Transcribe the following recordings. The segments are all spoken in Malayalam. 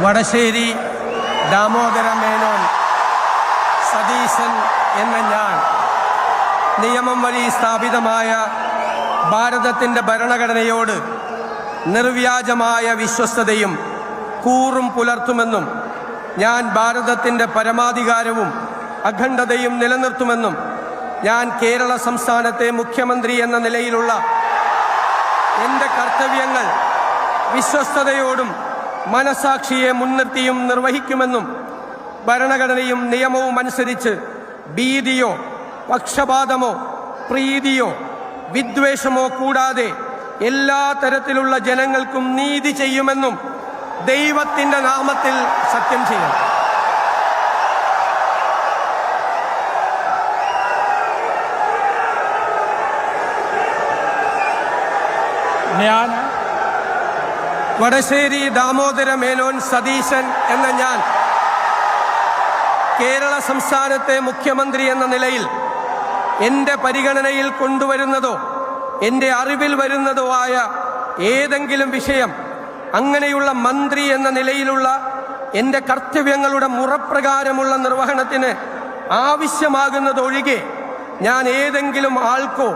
വടശ്ശേരി ദാമോദര മേനോൻ സതീശൻ എന്ന ഞാൻ നിയമം വഴി സ്ഥാപിതമായ ഭാരതത്തിൻ്റെ ഭരണഘടനയോട് നിർവ്യാജമായ വിശ്വസ്തതയും കൂറും പുലർത്തുമെന്നും ഞാൻ ഭാരതത്തിൻ്റെ പരമാധികാരവും അഖണ്ഡതയും നിലനിർത്തുമെന്നും ഞാൻ കേരള സംസ്ഥാനത്തെ മുഖ്യമന്ത്രി എന്ന നിലയിലുള്ള എൻ്റെ കർത്തവ്യങ്ങൾ വിശ്വസ്തയോടും മനസാക്ഷിയെ മുൻനിർത്തിയും നിർവഹിക്കുമെന്നും ഭരണഘടനയും നിയമവും അനുസരിച്ച് ഭീതിയോ പക്ഷപാതമോ പ്രീതിയോ വിദ്വേഷമോ കൂടാതെ എല്ലാ തരത്തിലുള്ള ജനങ്ങൾക്കും നീതി ചെയ്യുമെന്നും ദൈവത്തിൻ്റെ നാമത്തിൽ സത്യം ചെയ്യും. ഞാൻ വടശ്ശേരി ദാമോദര മേനോൻ സതീശൻ എന്ന ഞാൻ കേരള സംസ്ഥാനത്തെ മുഖ്യമന്ത്രി എന്ന നിലയിൽ എൻ്റെ പരിഗണനയിൽ കൊണ്ടുവരുന്നതോ എൻ്റെ അറിവിൽ വരുന്നതോ ആയ ഏതെങ്കിലും വിഷയം അങ്ങനെയുള്ള മന്ത്രി എന്ന നിലയിലുള്ള എൻ്റെ കർത്തവ്യങ്ങളുടെ മുറപ്രകാരമുള്ള നിർവഹണത്തിന് ആവശ്യമാകുന്നതൊഴികെ ഞാൻ ഏതെങ്കിലും ആൾക്കോ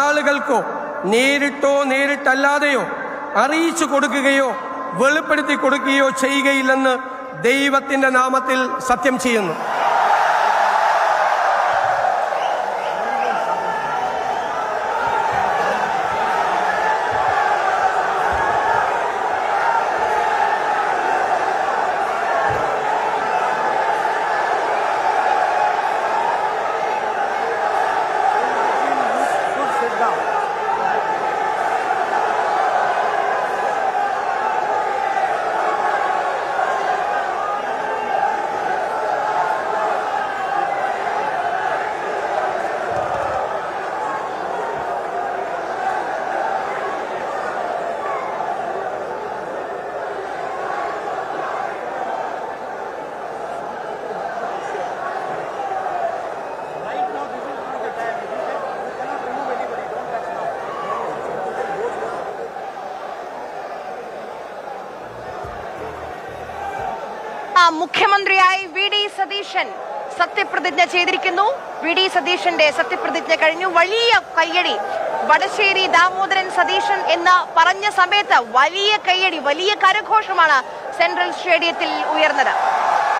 ആളുകൾക്കോ നേരിട്ടോ നേരിട്ടല്ലാതെയോ അറിയിച്ചു കൊടുക്കുകയോ വെളിപ്പെടുത്തി കൊടുക്കുകയോ ചെയ്യുകയില്ലെന്ന് ദൈവത്തിൻ്റെ നാമത്തിൽ സത്യം ചെയ്യുന്നു. മുഖ്യമന്ത്രിയായി വി ഡി സതീശൻ സത്യപ്രതിജ്ഞ ചെയ്തിരിക്കുന്നു. വി ഡി സതീശന്റെ സത്യപ്രതിജ്ഞ കഴിഞ്ഞു. വലിയ കയ്യടി. വടശ്ശേരി ദാമോദരൻ സതീശൻ എന്ന് പറഞ്ഞ സമയത്ത് വലിയ കയ്യടി, വലിയ കരഘോഷമാണ് സെൻട്രൽ സ്റ്റേഡിയത്തിൽ ഉയർന്നത്.